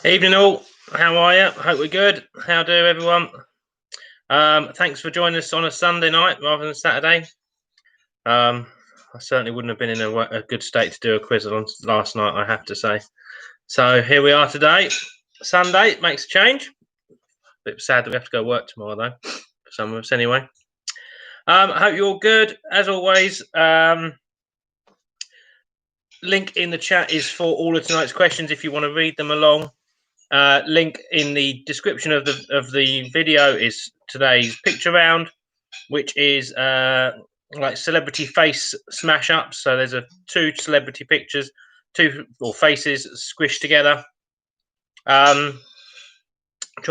Evening all, how are you? Hope we're good. How do everyone? Thanks for joining us on a Sunday night rather than Saturday. I certainly wouldn't have been in a good state to do a quiz on last night, I have to say. So here we are today, Sunday. Makes a change. Bit sad that we have to go work tomorrow though, for some of us anyway. I hope you're all good. As always, link in the chat is for all of tonight's questions if you want to read them along. Link in the description of the video is today's picture round, which is like celebrity face smash ups. So there's two celebrity pictures, two or faces squished together. Try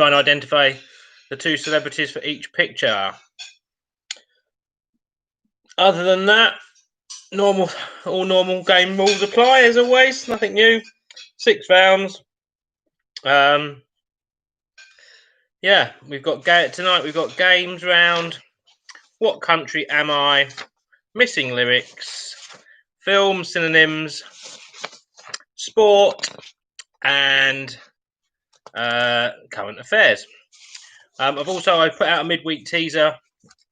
and identify the two celebrities for each picture. Other than that, all normal game rules apply as always. Nothing new. 6 rounds. Yeah, we've got tonight. We've got games round. What country am I? Missing lyrics. Film synonyms. Sport and current affairs. I've put out a midweek teaser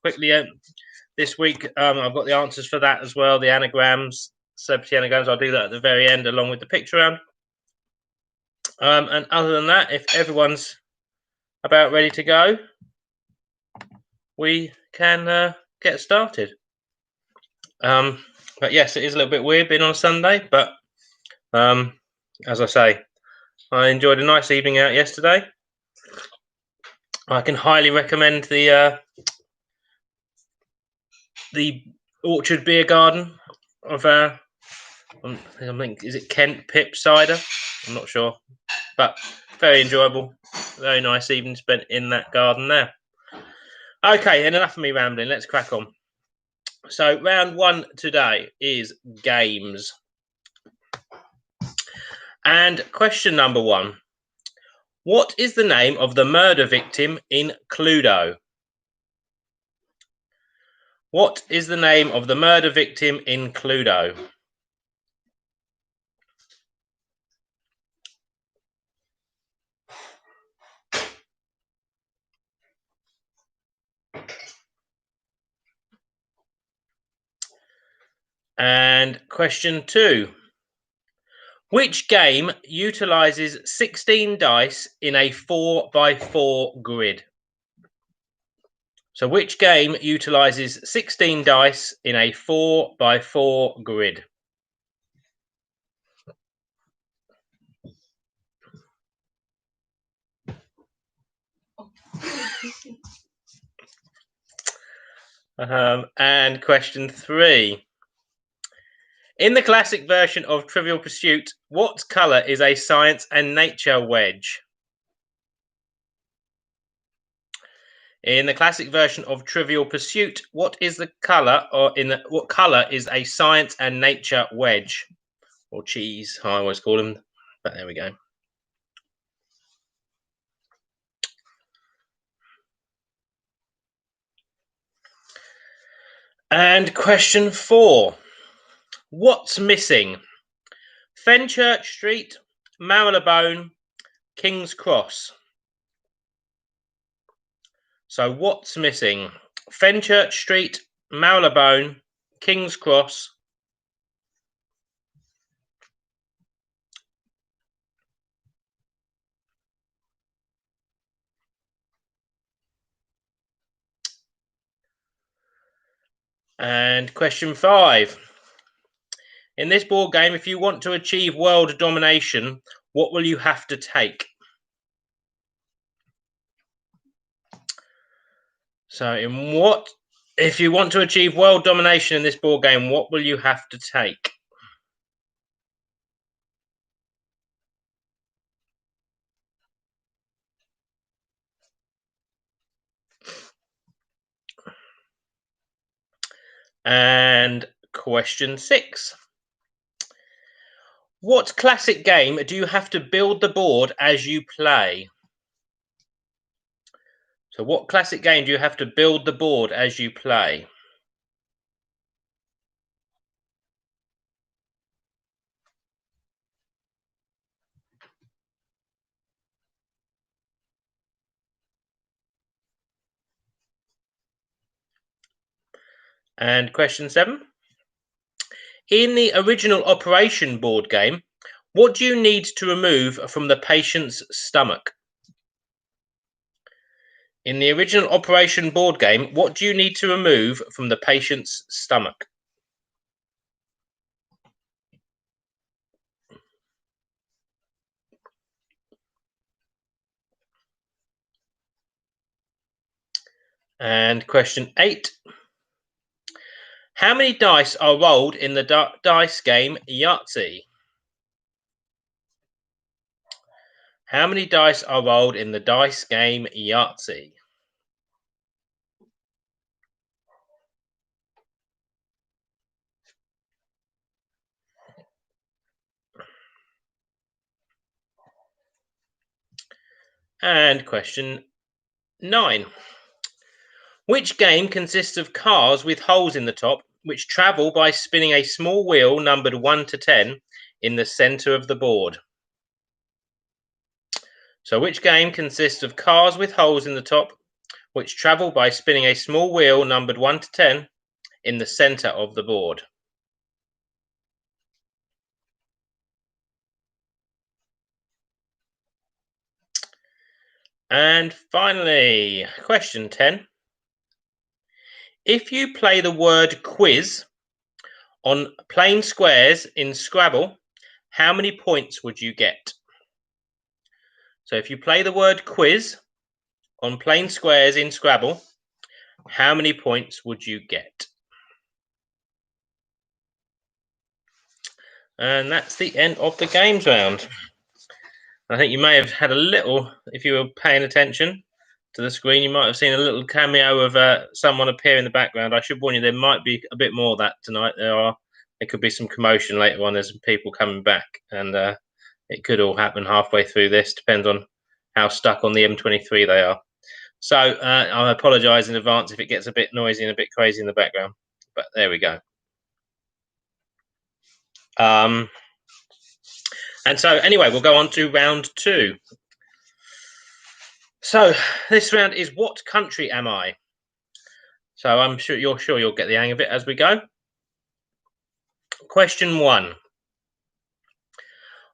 quickly this week. I've got the answers for that as well. The anagrams, celebrity anagrams. I'll do that at the very end along with the picture round. And other than that, if everyone's about ready to go, we can get started. But yes, it is a little bit weird being on a Sunday, but as I say, I enjoyed a nice evening out yesterday. I can highly recommend the Orchard Beer Garden of I think is it Kent Pip cider? I'm not sure, but very enjoyable, very nice evening spent in that garden there. Okay, and enough of me rambling. Let's crack on. So round one today is games, and question number 1: what is the name of the murder victim in Cluedo? What is the name of the murder victim in Cluedo? And question 2: which game utilizes 16 dice in a 4x4 grid? So which game utilizes 16 dice in a 4x4 grid? And question 3: in the classic version of Trivial Pursuit, what color is a science and nature wedge? In the classic version of Trivial Pursuit, what is the color, what color is a science and nature wedge, or cheese? I always call them. But there we go. And question 4: what's missing? Fenchurch Street, Marylebone, King's Cross. So what's missing? Fenchurch Street, Marylebone, King's Cross. And question 5: in this board game, if you want to achieve world domination, what will you have to take? So if you want to achieve world domination in this board game, what will you have to take? And question 6: what classic game do you have to build the board as you play? So what classic game do you have to build the board as you play? And question 7. In the original Operation board game, what do you need to remove from the patient's stomach? In the original Operation board game, what do you need to remove from the patient's stomach? And question 8. How many dice are rolled in the dice game Yahtzee? How many dice are rolled in the dice game Yahtzee? And question 9. Which game consists of cars with holes in the top, which travel by spinning a small wheel numbered 1 to 10 in the centre of the board? So which game consists of cars with holes in the top, which travel by spinning a small wheel numbered 1 to 10 in the centre of the board? And finally, question 10. If you play the word quiz on plain squares in Scrabble, how many points would you get? So if you play the word quiz on plain squares in Scrabble, how many points would you get? And that's the end of the games round. I think you may have had a little, if you were paying attention to the screen, you might have seen a little cameo of someone appear in the background. I should warn you, there might be a bit more of that tonight. There could be some commotion later on. There's some people coming back, and it could all happen halfway through this. Depends on how stuck on the M23 they are. So I apologise in advance if it gets a bit noisy and a bit crazy in the background. But there we go. And so anyway, we'll go on to round 2. So this round is what country am I? So I'm sure you'll get the hang of it as we go. Question 1.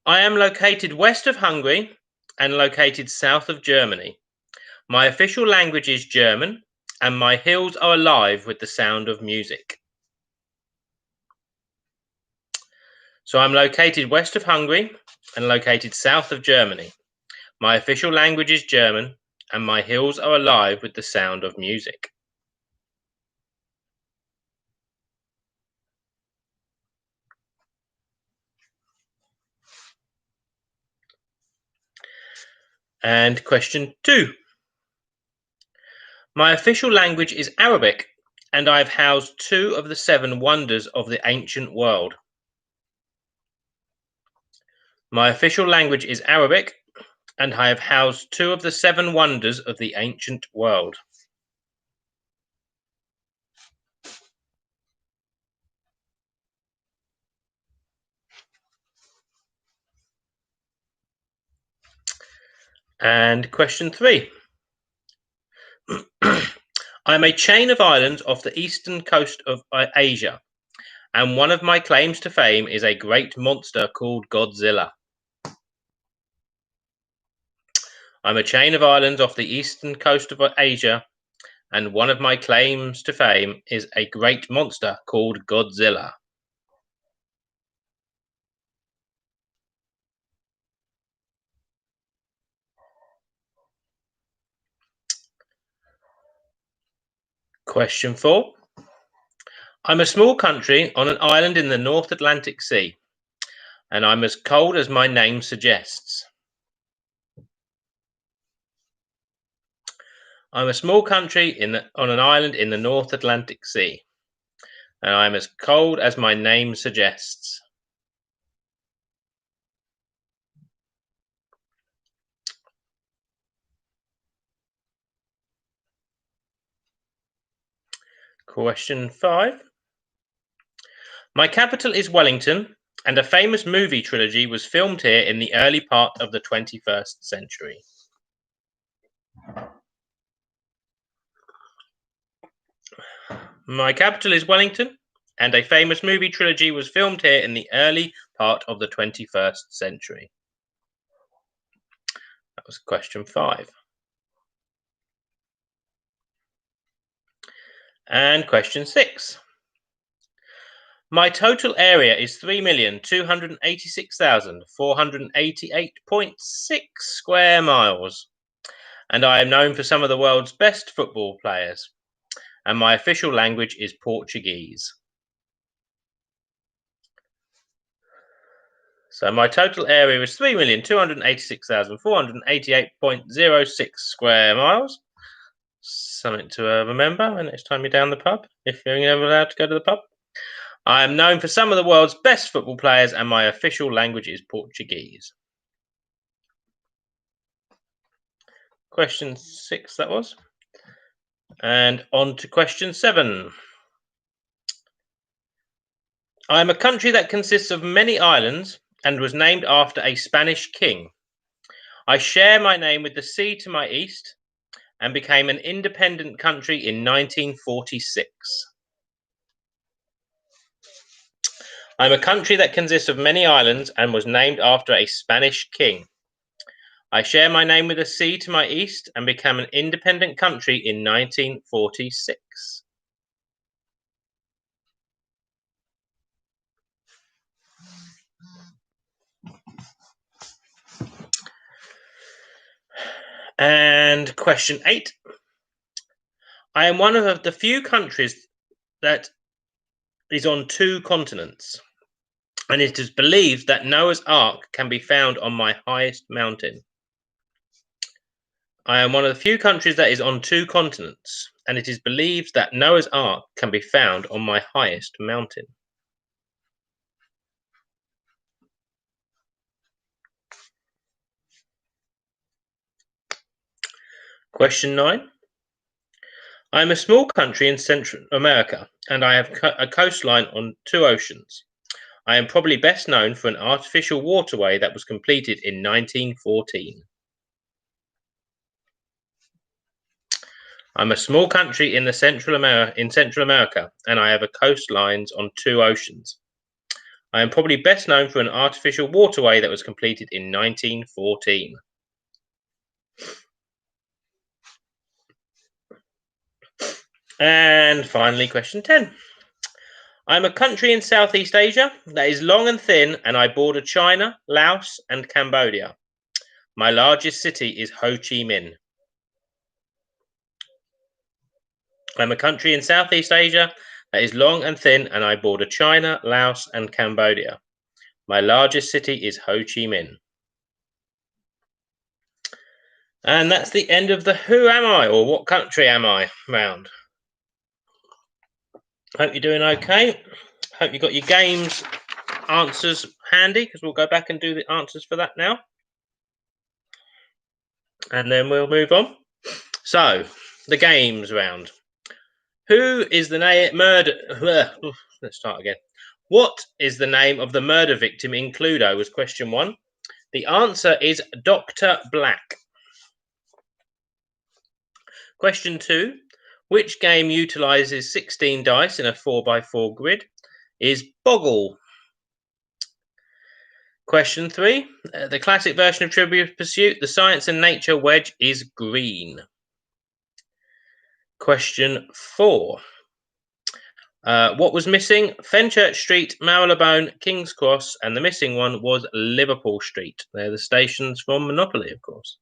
I am located west of Hungary and located south of Germany. My official language is German, and my hills are alive with the sound of music. So I'm located west of Hungary and located south of Germany. My official language is German, and my hills are alive with the sound of music. And question 2. My official language is Arabic, and I have housed 2 of the 7 wonders of the ancient world. My official language is Arabic, and I have housed 2 of the 7 wonders of the ancient world. And question 3. I'm a chain of islands off the eastern coast of Asia, and one of my claims to fame is a great monster called Godzilla. I'm a chain of islands off the eastern coast of Asia, and one of my claims to fame is a great monster called Godzilla. Question 4. I'm a small country on an island in the North Atlantic Sea, and I'm as cold as my name suggests. I'm a small country on an island in the North Atlantic Sea, and I'm as cold as my name suggests. Question 5. My capital is Wellington, and a famous movie trilogy was filmed here in the early part of the 21st century. My capital is Wellington, and a famous movie trilogy was filmed here in the early part of the 21st century. That was question 5. And question 6. My total area is 3,286,488.6 square miles, and I am known for some of the world's best football players, and my official language is Portuguese. So my total area is 3,286,488.06 square miles. Something to remember the next time you're down the pub, if you're ever allowed to go to the pub. I am known for some of the world's best football players, and my official language is Portuguese. Question 6, that was. And on to question 7. I am a country that consists of many islands and was named after a Spanish king. I share my name with the sea to my east and became an independent country in 1946. I'm a country that consists of many islands and was named after a Spanish king. I share my name with the sea to my east and became an independent country in 1946. And question 8. I am one of the few countries that is on 2 continents, and it is believed that Noah's Ark can be found on my highest mountain. I am one of the few countries that is on 2 continents, and it is believed that Noah's Ark can be found on my highest mountain. Question 9. I am a small country in Central America, and I have a coastline on 2 oceans. I am probably best known for an artificial waterway that was completed in 1914. I'm a small country in Central America, and I have a coastlines on 2 oceans. I am probably best known for an artificial waterway that was completed in 1914. And finally, question 10. I'm a country in Southeast Asia that is long and thin, and I border China, Laos, and Cambodia. My largest city is Ho Chi Minh. I'm a country in Southeast Asia that is long and thin, and I border China, Laos, and Cambodia. My largest city is Ho Chi Minh. And that's the end of the Who Am I, or What Country Am I round. Hope you're doing okay. Hope you got your games answers handy, because we'll go back and do the answers for that now. And then we'll move on. So, the games round. Who is the murder? Let's start again. What is the name of the murder victim in Cluedo? Was question 1. The answer is Dr. Black. Question 2. Which game utilizes 16 dice in a 4x4 grid? Is Boggle. Question 3. The classic version of Trivial Pursuit, the Science and Nature wedge, is green. Question 4. What was missing? Fenchurch Street, Marylebone, King's Cross, and the missing one was Liverpool Street. They're the stations from Monopoly, of course.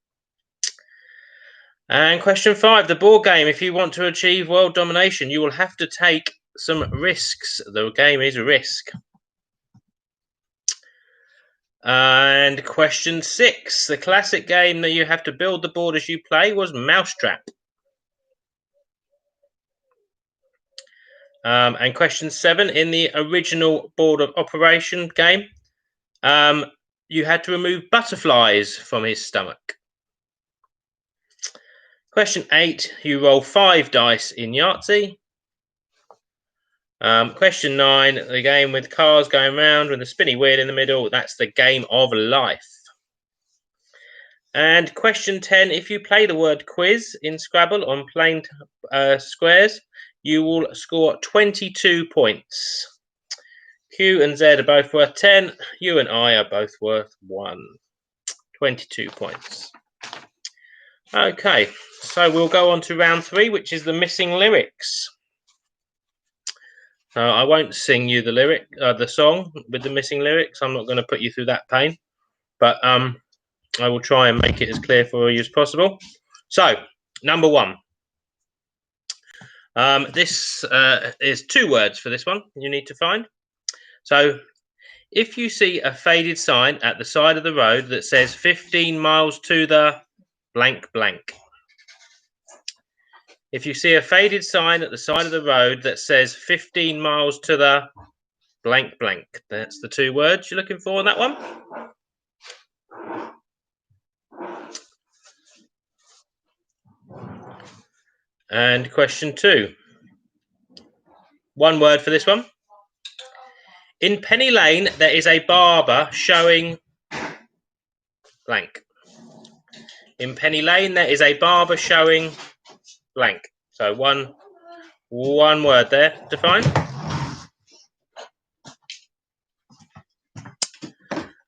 And question 5, the board game. If you want to achieve world domination, you will have to take some risks. The game is Risk. And question 6, the classic game that you have to build the board as you play was Mousetrap. And question 7, in the original Board of Operation game, you had to remove butterflies from his stomach. Question 8, you roll 5 dice in Yahtzee. Question 9, the game with cars going round with a spinny wheel in the middle, that's the Game of Life. And question 10, if you play the word quiz in Scrabble on plain squares, you will score 22 points. Q and Z are both worth 10. You and I are both worth 1. 22 points. Okay, so we'll go on to round 3, which is the missing lyrics. I won't sing you the song with the missing lyrics. I'm not going to put you through that pain, but I will try and make it as clear for you as possible. So, number 1. This is 2 words for this one you need to find. So, if you see a faded sign at the side of the road that says 15 miles to the blank blank. If you see a faded sign at the side of the road that says 15 miles to the blank blank. That's the 2 words you're looking for on that one. And question 2. 1 word for this one. In Penny Lane, there is a barber showing blank. In Penny Lane, there is a barber showing blank. So one word there to find.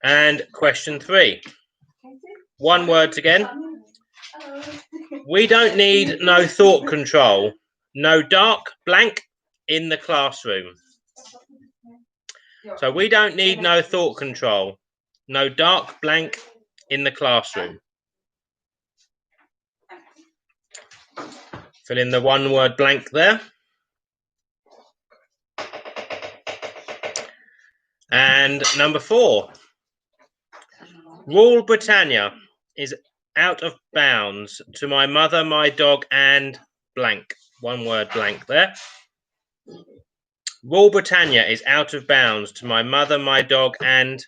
And question 3. 1 word again. We don't need no thought control. No dark blank in the classroom. So we don't need no thought control. No dark blank in the classroom. Fill in the 1 word blank there. And number 4. Rule Britannia is out of bounds to my mother, my dog, and blank. 1 word blank there. Rule Britannia is out of bounds to my mother, my dog, and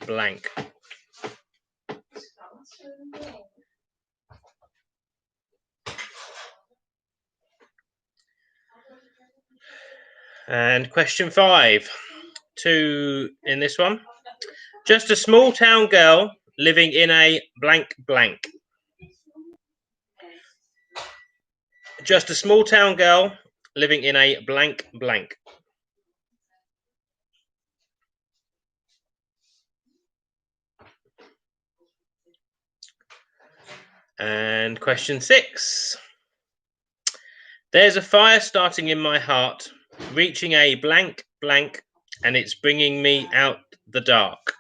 blank. And question 5. 2 in this one. Just a small town girl living in a blank blank. Just a small town girl living in a blank blank. And question 6. There's a fire starting in my heart, reaching a blank blank, and it's bringing me out the dark.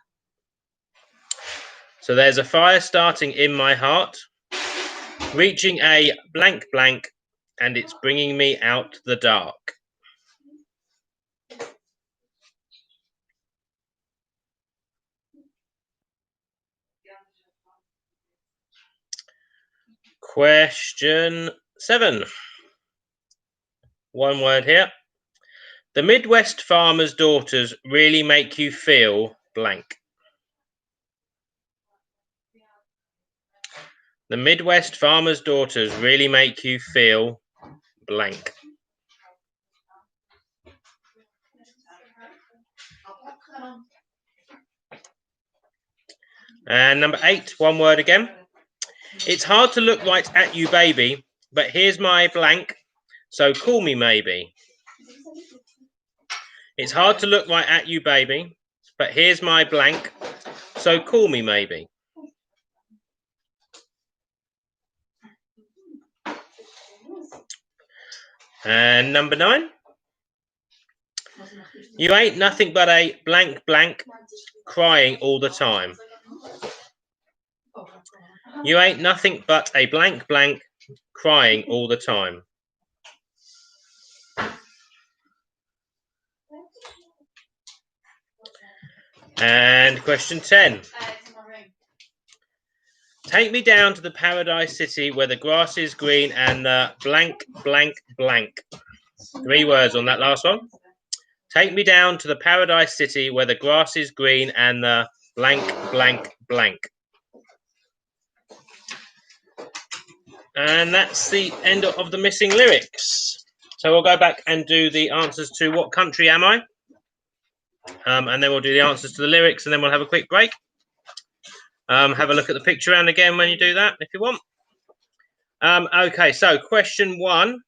So there's a fire starting in my heart, reaching a blank blank, and it's bringing me out the dark. Question 7. 1 word here. The Midwest farmer's daughters really make you feel blank. The Midwest farmer's daughters really make you feel blank. And number 8, 1 word again. It's hard to look right at you, baby, but here's my blank, so call me maybe. It's hard to look right at you, baby, but here's my blank, so call me maybe. And number 9. You ain't nothing but a blank blank crying all the time. You ain't nothing but a blank blank crying all the time. And question 10. Take me down to the paradise city where the grass is green and the blank blank blank. 3 words on that last one. Take me down to the paradise city where the grass is green and the blank blank blank. And that's the end of the missing lyrics. So we'll go back and do the answers to what country am I? And then we'll do the answers to the lyrics, and then we'll have a quick break. Have a look at the picture round again when you do that, if you want. Okay, so question 1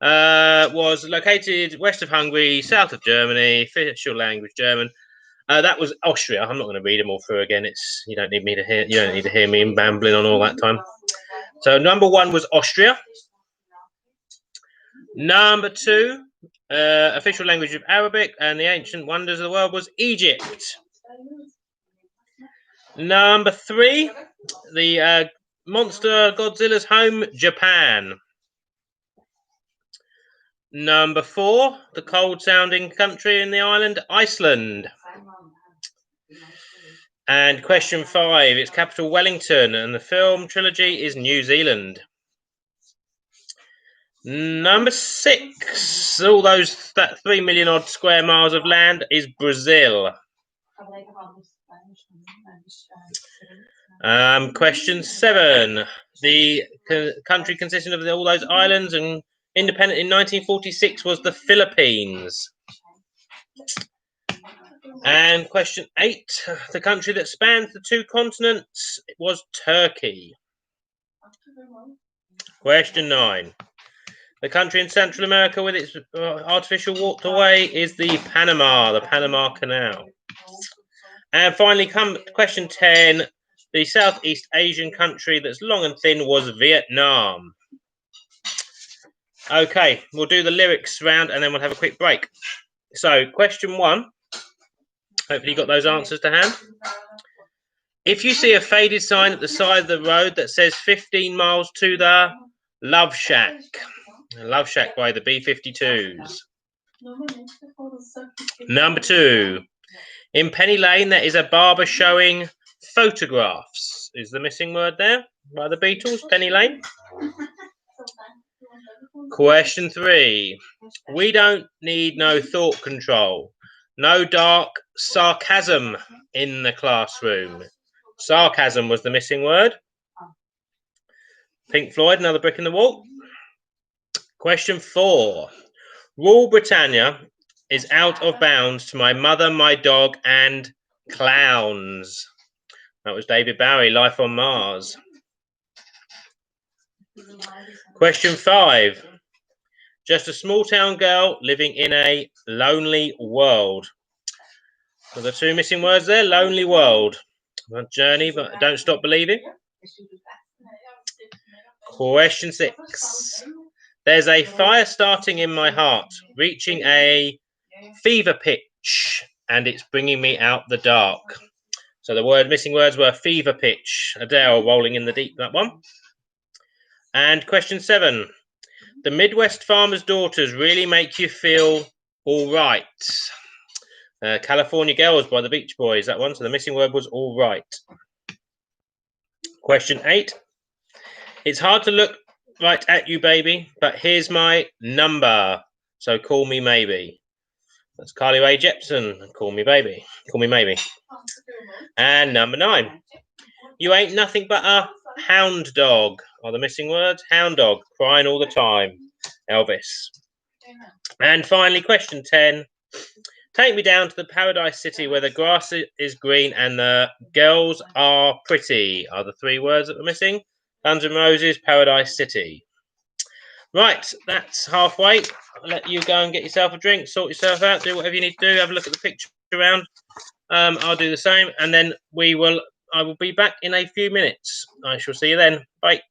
was located west of Hungary, south of Germany, official language German. That was Austria. I'm not going to read them all through again. You don't need to hear me bambling on all that time. So number 1 was Austria. Number 2, official language of Arabic and the ancient wonders of the world, was Egypt. Number 3, the monster Godzilla's home, Japan. Number 4, the cold-sounding country in the island, Iceland. And question 5, its capital, Wellington, and the film trilogy is New Zealand. Number 6, that 3 million odd square miles of land is Brazil. Question 7, the country consisting of all those islands and independent in 1946 was the Philippines. And question 8, the country that spans the 2 continents was Turkey. Question 9, the country in Central America with its artificial waterway is the Panama Canal. And finally, question 10, the Southeast Asian country that's long and thin was Vietnam. Okay, we'll do the lyrics round and then we'll have a quick break. So, question 1. Hopefully you got those answers to hand. If you see a faded sign at the side of the road that says 15 miles to the Love Shack by the B-52s. Number 2. In Penny Lane, there is a barber showing photographs. Is the missing word there by the Beatles, Penny Lane? Question 3. We don't need no thought control. No dark sarcasm in the classroom. Sarcasm was the missing word. Pink Floyd, Another Brick in the Wall. Question 4. Rule Britannia is out of bounds to my mother, my dog, and clowns. That was David Bowie, Life on Mars. Question 5. Just a small town girl living in a lonely world. So the 2 missing words there, lonely world. A journey, but don't stop believing. Question 6. There's a fire starting in my heart, reaching a fever pitch, and it's bringing me out the dark. So the missing words were fever pitch. Adele, Rolling in the Deep, that one. And question 7. The Midwest Farmer's Daughters really make you feel all right. California Girls by the Beach Boys, that one. So the missing word was all right. Question 8. It's hard to look right at you, baby, but here's my number. So call me maybe. That's Carly Rae Jepsen. Call me baby. Call me maybe. And number 9. You ain't nothing but a hound dog. Are the missing words? Hound dog. Crying all the time. Elvis. And finally, question 10. Take me down to the Paradise City where the grass is green and the girls are pretty. Are the 3 words that were missing? Guns N' Roses, Paradise City. Right, that's halfway. I'll let you go and get yourself a drink, sort yourself out, do whatever you need to do, have a look at the picture around. I'll do the same, and then I will be back in a few minutes. I shall see you then. Bye.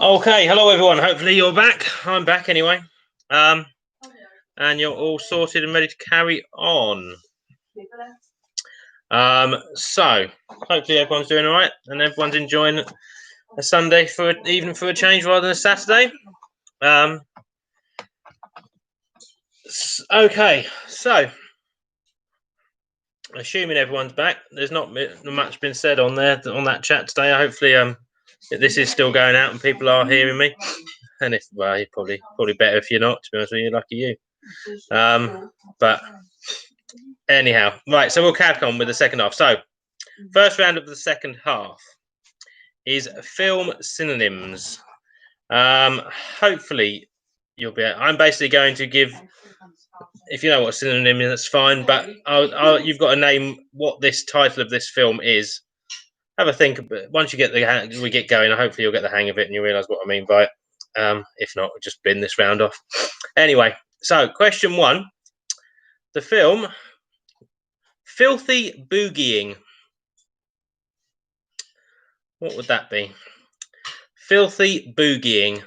Okay, hello everyone. Hopefully you're back. I'm back anyway. And you're all sorted and ready to carry on. So hopefully everyone's doing all right and everyone's enjoying a Sunday even for a change rather than a Saturday. Okay, so assuming everyone's back, there's not much been said on that chat today. Hopefully, this is still going out and people are hearing me. And if probably better if you're not. To be honest with you, lucky you. But anyhow, right. So we'll carry on with the second half. So first round of the second half is film synonyms. Hopefully you'll be. I'm basically going to give. If you know what a synonym is, that's fine. But you've got to name what this title of this film is. Have a think. Once you get we get going, hopefully you'll get the hang of it and you realise what I mean by it. If not, we'll just bin this round off. Anyway, so question 1. The film Filthy Boogieing. What would that be? Filthy Boogieing.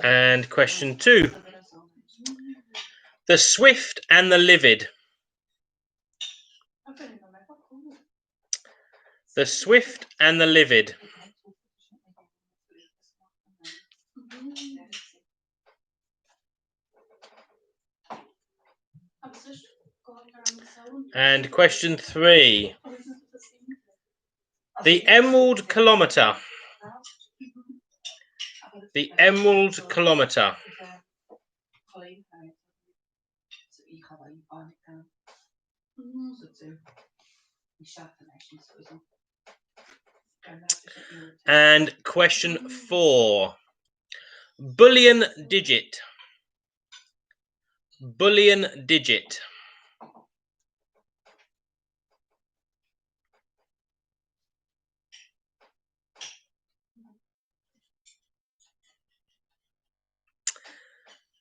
And question 2. The Swift and the Livid. The Swift and the Livid. And question 3. The Emerald Kilometre. The Emerald Kilometre. And question 4. Bullion digit. Bullion digit.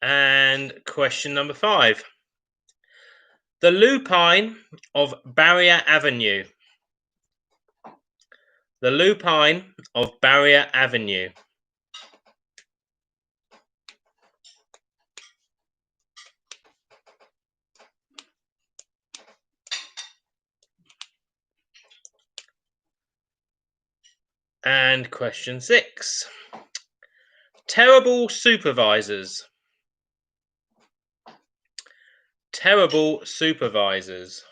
And question number 5. The lupine of Barrier Avenue. The lupine of Barrier Avenue. And question 6. Terrible supervisors. Terrible supervisors.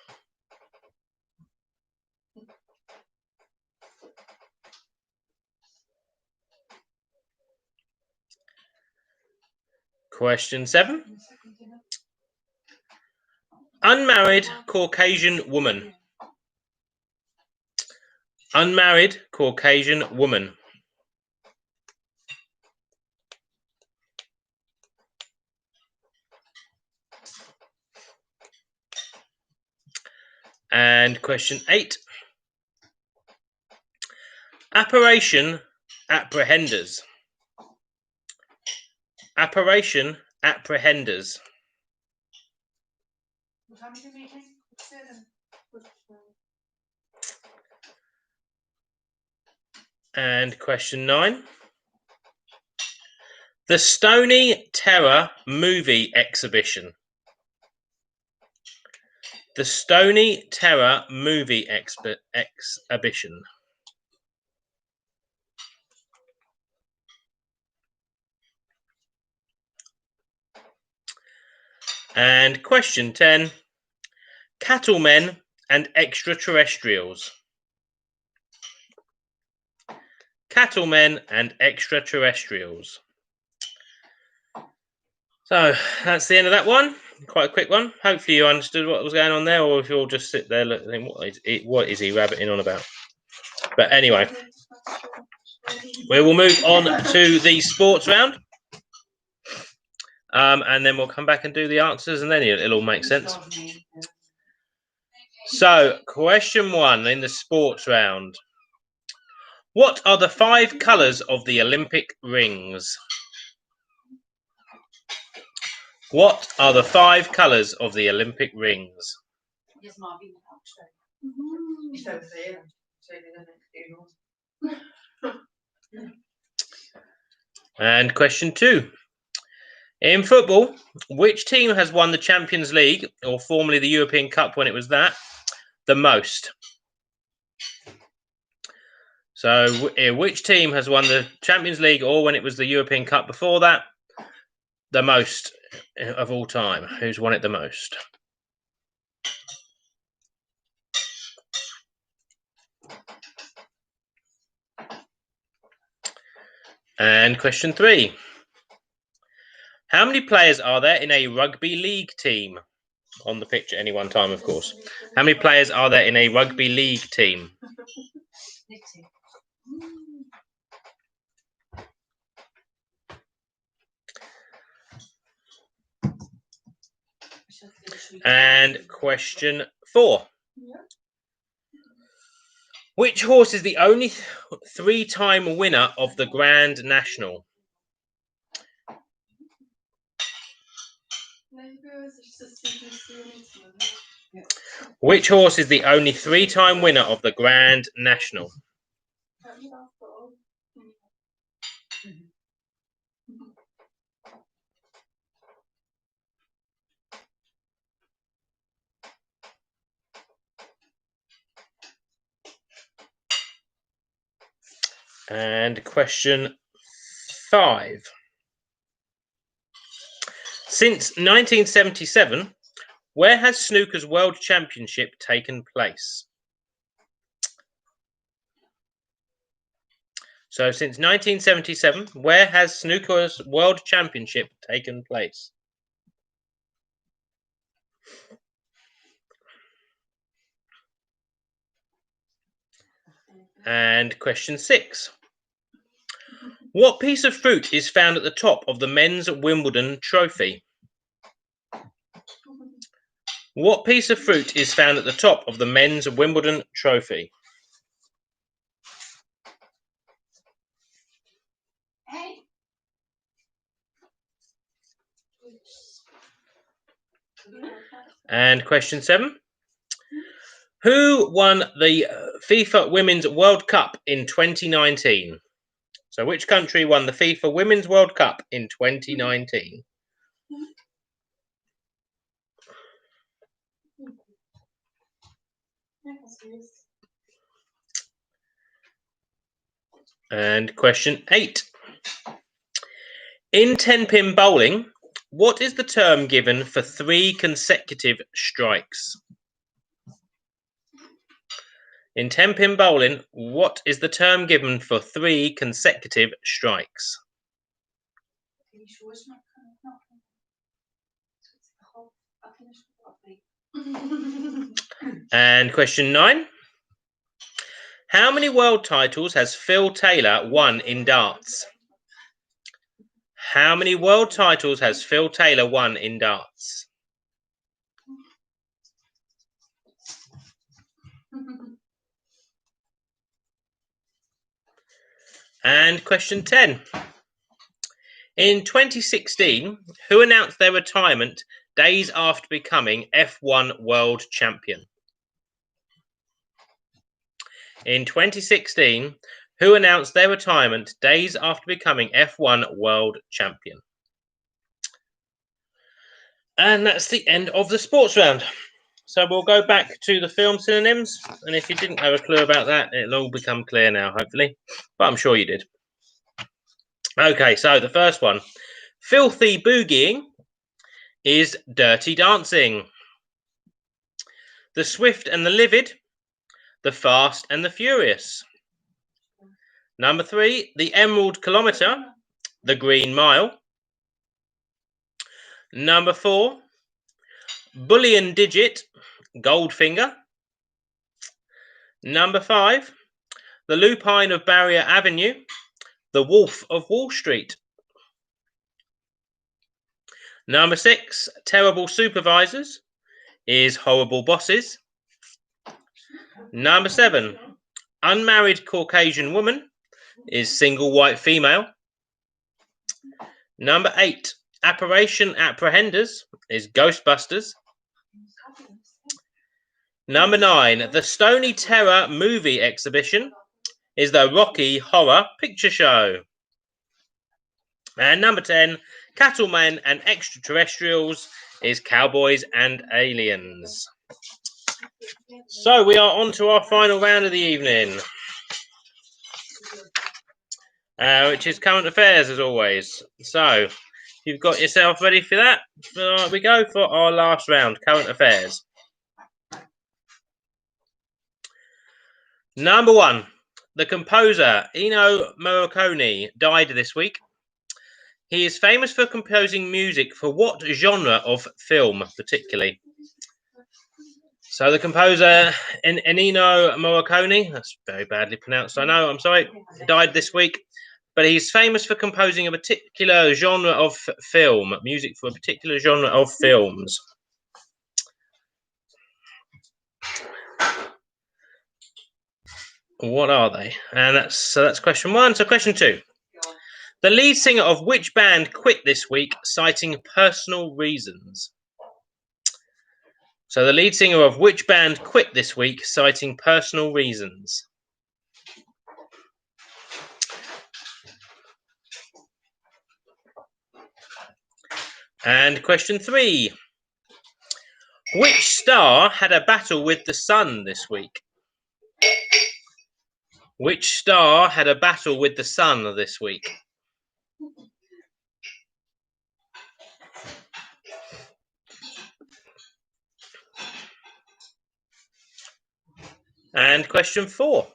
Question 7. Unmarried Caucasian woman. Unmarried Caucasian woman. And question 8. Apparition apprehenders. Apparition apprehenders. And question 9. The Stony Terror Movie Exhibition. The Stony Terror Movie Exhibition. And question 10. Cattlemen and extraterrestrials. Cattlemen and extraterrestrials. So that's the end of that one. Quite a quick one. Hopefully you understood what was going on there, or if you'll just sit there looking, what is he rabbiting on about? But anyway, we will move on to the sports round. And then we'll come back and do the answers, and then it'll all make sense. So, question 1 in the sports round. What are the 5 colours of the Olympic rings? What are the 5 colours of the Olympic rings? And question 2. In football, which team has won the Champions League, or formerly the European Cup when it was that, the most? So, which team has won the Champions League, or when it was the European Cup before that, the most of all time? Who's won it the most? And question 3. How many players are there in a rugby league team? On the pitch at any one time, of course. How many players are there in a rugby league team? And question 4. Which horse is the only 3-time winner of the Grand National? Which horse is the only 3-time winner of the Grand National? And question 5. Since 1977, where has snooker's World Championship taken place? So, since 1977, where has snooker's World Championship taken place? And question 6. What piece of fruit is found at the top of the men's Wimbledon trophy? What piece of fruit is found at the top of the men's Wimbledon trophy? And question 7. Who won the FIFA Women's World Cup in 2019? So which country won the FIFA Women's World Cup in 2019? And question 8. In 10-pin bowling, what is the term given for 3 consecutive strikes? In 10-pin bowling, what is the term given for 3 consecutive strikes? And question 9. How many world titles has Phil Taylor won in darts? How many world titles has Phil Taylor won in darts? And question 10. In 2016, who announced their retirement days after becoming F1 World Champion? In 2016, who announced their retirement days after becoming F1 World Champion? And that's the end of the sports round. So we'll go back to the film synonyms, and if you didn't have a clue about that, it'll all become clear now, hopefully. But I'm sure you did. Okay, so the first one. Filthy boogieing is dirty dancing. The swift and the livid, the fast and the furious. Number 3, the emerald kilometre, the green mile. Number 4, bullion digit, Goldfinger. Number 5, the lupine of Barrier Avenue, the wolf of Wall Street. Number 6, terrible supervisors is horrible bosses. Number 7, unmarried Caucasian woman is single white female. Number 8, Operation Apprehenders is Ghostbusters. Number 9, the Stony Terror movie exhibition is the Rocky Horror Picture Show. And number 10, Cattlemen and Extraterrestrials is Cowboys and Aliens. So we are on to our final round of the evening, which is current affairs as always. So you've got yourself ready for that? We go for our last round, current affairs. Number 1, the composer Ennio Morricone died this week. He is famous for composing music for what genre of film, particularly? So the composer Ennio Morricone, that's very badly pronounced, I know, I'm sorry, died this week. But he's famous for composing a particular genre of film, music for a particular genre of films. What are they? And that's question 1. So question 2. The lead singer of which band quit this week, citing personal reasons? So the lead singer of which band quit this week, citing personal reasons? And question 3. Which star had a battle with the sun this week? Which star had a battle with the sun this week? And question 4.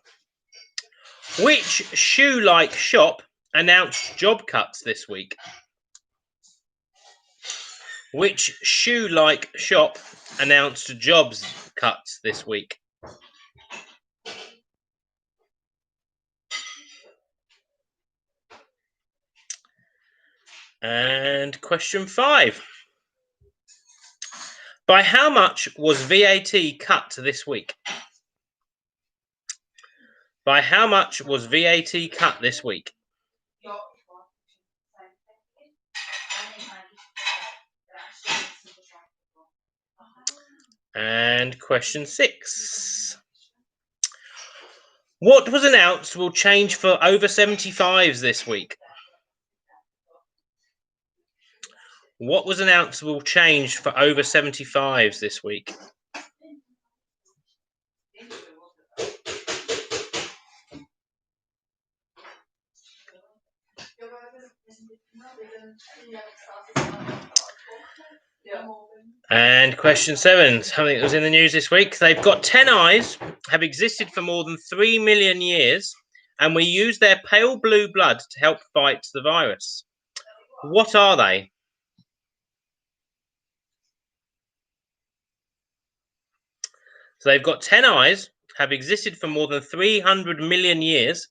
Which shoe-like shop announced job cuts this week? Which shoe-like shop announced jobs cuts this week? And question 5. By how much was VAT cut this week? By how much was VAT cut this week? And question 6. What was announced will change for over 75s this week? What was announced will change for over 75s this week? And question 7, something that was in the news this week. They've got 10 eyes, have existed for more than 3 million years, and we use their pale blue blood to help fight the virus. What are they? So they've got 10 eyes, have existed for more than 300 million years,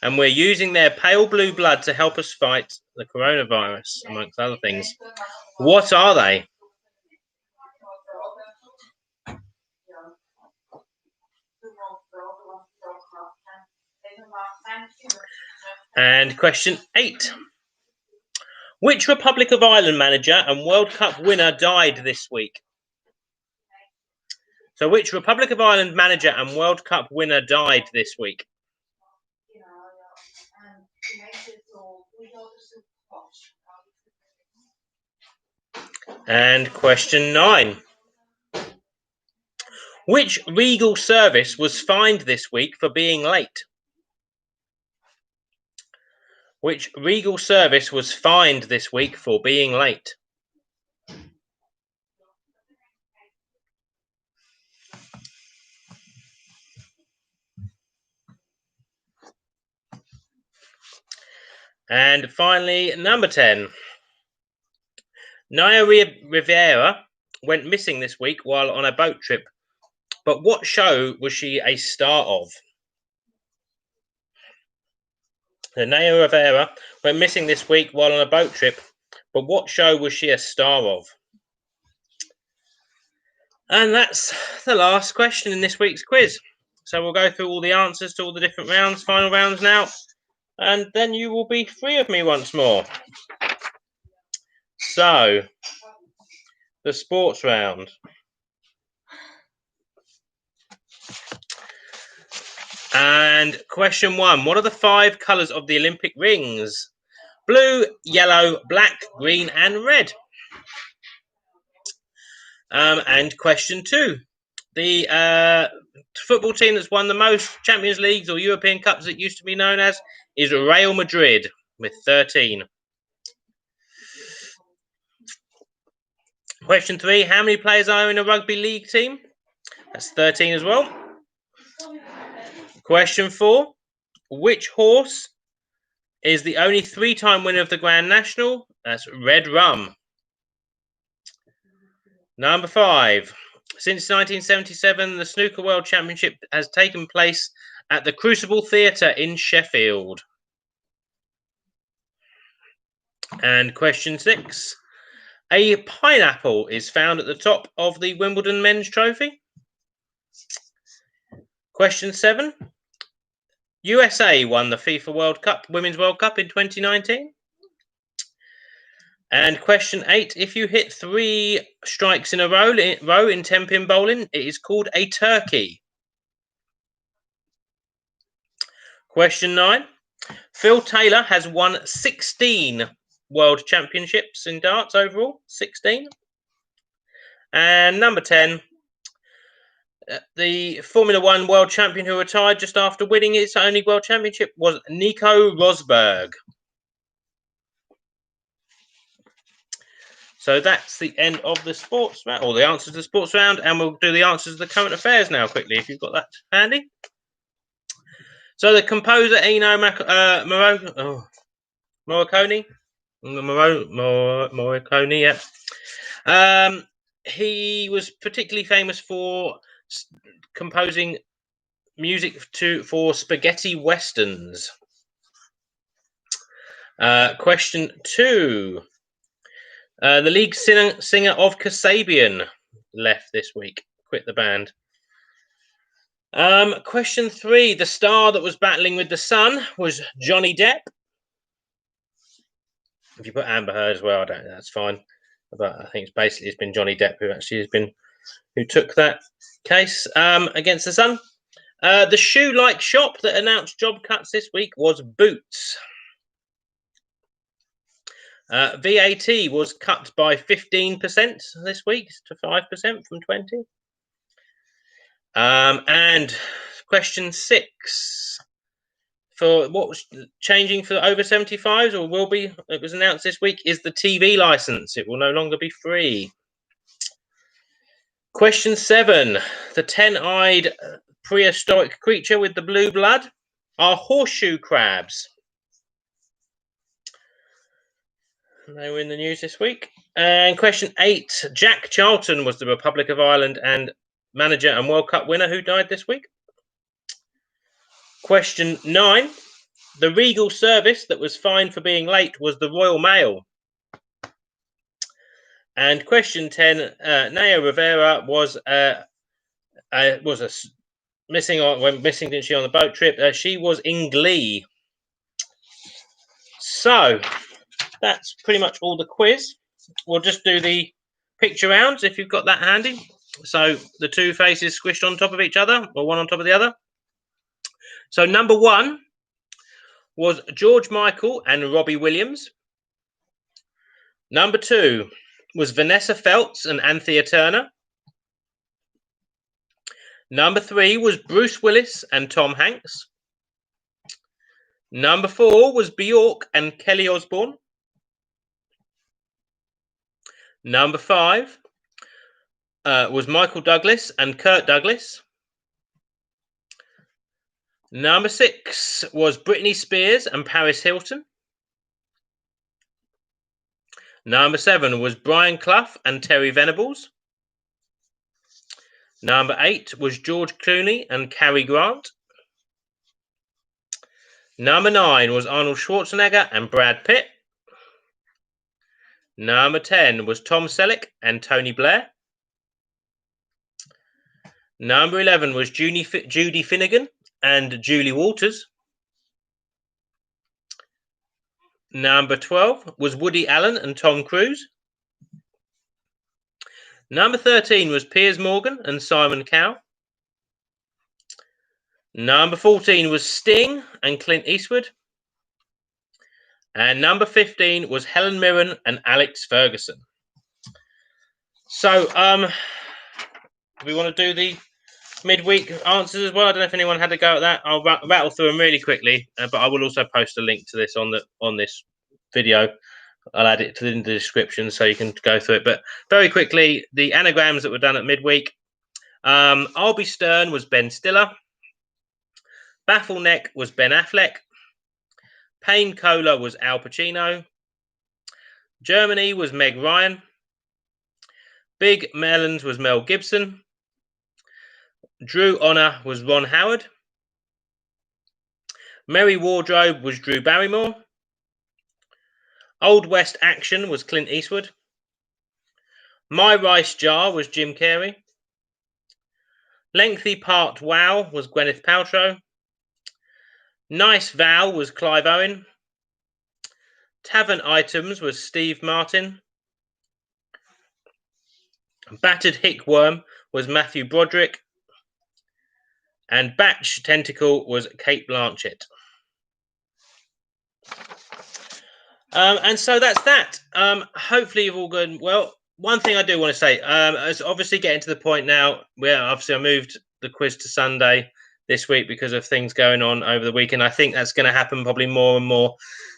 and we're using their pale blue blood to help us fight the coronavirus, amongst other things. What are they? And question 8. Which Republic of Ireland manager and World Cup winner died this week? So which Republic of Ireland manager and World Cup winner died this week? And question 9. Which Regal service was fined this week for being late? Which Regal service was fined this week for being late? And finally, number 10. Naya Rivera went missing this week while on a boat trip, but what show was she a star of? Naya Rivera went missing this week while on a boat trip, but what show was she a star of? And that's the last question in this week's quiz. So we'll go through all the answers to all the different rounds, final rounds now, and then you will be free of me once more. So, the sports round. And question 1. What are the 5 colours of the Olympic rings? Blue, yellow, black, green, and red. And question 2. The football team that's won the most Champions Leagues or European Cups it used to be known as is Real Madrid with 13. Question 3. How many players are in a rugby league team? That's 13 as well. Question 4. Which horse is the only 3-time winner of the Grand National? That's Red Rum. Number 5. Since 1977, the Snooker World Championship has taken place at the Crucible Theatre in Sheffield. And question 6. A pineapple is found at the top of the Wimbledon Men's Trophy. Question 7. USA won the FIFA World Cup, Women's World Cup in 2019. And question 8. If you hit 3 strikes in a row in 10-pin bowling, it is called a turkey. Question 9. Phil Taylor has won 16 World Championships in darts overall. 16. And number 10. The Formula 1 World Champion who retired just after winning its only World Championship was Nico Rosberg. So that's the end of the sports round, or the answers to the sports round, and we'll do the answers to the current affairs now quickly, if you've got that handy. So the composer Ennio Morricone, yeah. He was particularly famous for composing music for spaghetti westerns. Question 2. The lead singer of Kasabian left this week, quit the band. Question 3. The star that was battling with the sun was Johnny Depp. If you put Amber Heard as well, I don't know, that's fine. But I think it's been Johnny Depp who took that case against the sun. The shoe-like shop that announced job cuts this week was Boots. VAT was cut by 15% this week to 5% from 20%. And question 6. For what was changing for over 75s, or will be, it was announced this week, is the TV license. It will no longer be free. Question 7. The 10-eyed prehistoric creature with the blue blood are horseshoe crabs. They were in the news this week. And question 8. Jack Charlton was the Republic of Ireland and manager and World Cup winner who died this week. Question 9. The Regal service that was fined for being late was the Royal Mail. And question 10. Naya Rivera was missing, didn't she, on the boat trip? She was in Glee. So that's pretty much all the quiz. We'll just do the picture rounds if you've got that handy. So the 2 faces squished on top of each other, or one on top of the other. So number 1 was George Michael and Robbie Williams. Number 2 was Vanessa Feltz and Anthea Turner. Number 3 was Bruce Willis and Tom Hanks. Number 4 was Bjork and Kelly Osbourne. Number 5 was Michael Douglas and Kirk Douglas. Number 6 was Britney Spears and Paris Hilton. Number 7 was Brian Clough and Terry Venables. Number 8 was George Clooney and Cary Grant. Number 9 was Arnold Schwarzenegger and Brad Pitt. Number 10 was Tom Selleck and Tony Blair. Number 11 was Judy Finnegan and Julie Walters. Number 12 was Woody Allen and Tom Cruise. Number 13 was Piers Morgan and Simon Cowell. Number 14 was Sting and Clint Eastwood. And number 15 was Helen Mirren and Alex Ferguson. So, we want to do the midweek answers as well. I don't know if anyone had a go at that. I'll rattle through them really quickly, but I will also post a link to this on this video. I'll add it in the description so you can go through it. But very quickly, the anagrams that were done at midweek. I'll Be Stern was Ben Stiller. Baffle Neck was Ben Affleck. Pain Cola was Al Pacino. Germany was Meg Ryan. Big Melons was Mel Gibson. Drew Honor was Ron Howard. Merry Wardrobe was Drew Barrymore. Old West Action was Clint Eastwood. My Rice Jar was Jim Carrey. Lengthy Part Wow was Gwyneth Paltrow. Nice Val was Clive Owen. Tavern Items was Steve Martin. Battered Hickworm was Matthew Broderick. And Batch Tentacle was Kate Blanchett. And so that's that. Hopefully you've all gone well. One thing I do want to say, is obviously getting to the point now where obviously I moved the quiz to Sunday this week because of things going on over the weekend. I think that's going to happen probably more and more.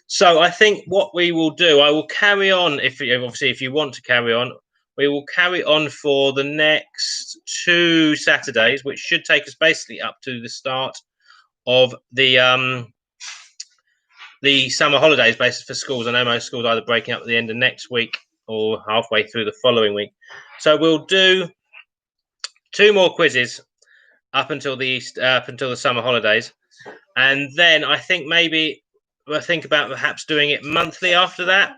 So I think what we will do, I will carry on. If you want to carry on, we will carry on for the next 2 Saturdays, which should take us basically up to the start of the summer holidays, basically for schools. I know most schools are either breaking up at the end of next week or halfway through the following week. So we'll do 2 more quizzes up until the summer holidays, and then I think maybe we'll think about perhaps doing it monthly after that,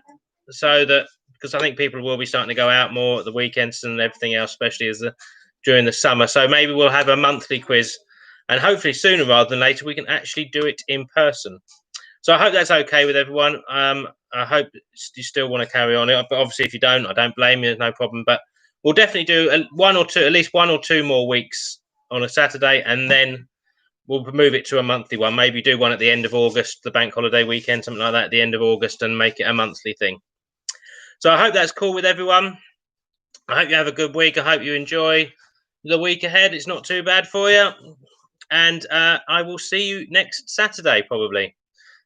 so that because I think people will be starting to go out more at the weekends and everything else, especially during the summer. So maybe we'll have a monthly quiz, and hopefully sooner rather than later we can actually do it in person. So I hope that's okay with everyone. I hope you still want to carry on it, but obviously if you don't, I don't blame you. There's no problem. But we'll definitely do at least 1 or 2 more weeks on a Saturday, and then we'll move it to a monthly one. Maybe do one at the end of August, the bank holiday weekend, something like that at the end of August, and make it a monthly thing. So I hope that's cool with everyone. I hope you have a good week. I hope you enjoy the week ahead. It's not too bad for you. And I will see you next Saturday, probably.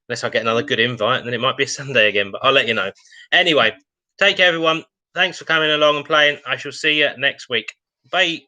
Unless I get another good invite, and then it might be a Sunday again, but I'll let you know. Anyway, take care, everyone. Thanks for coming along and playing. I shall see you next week. Bye.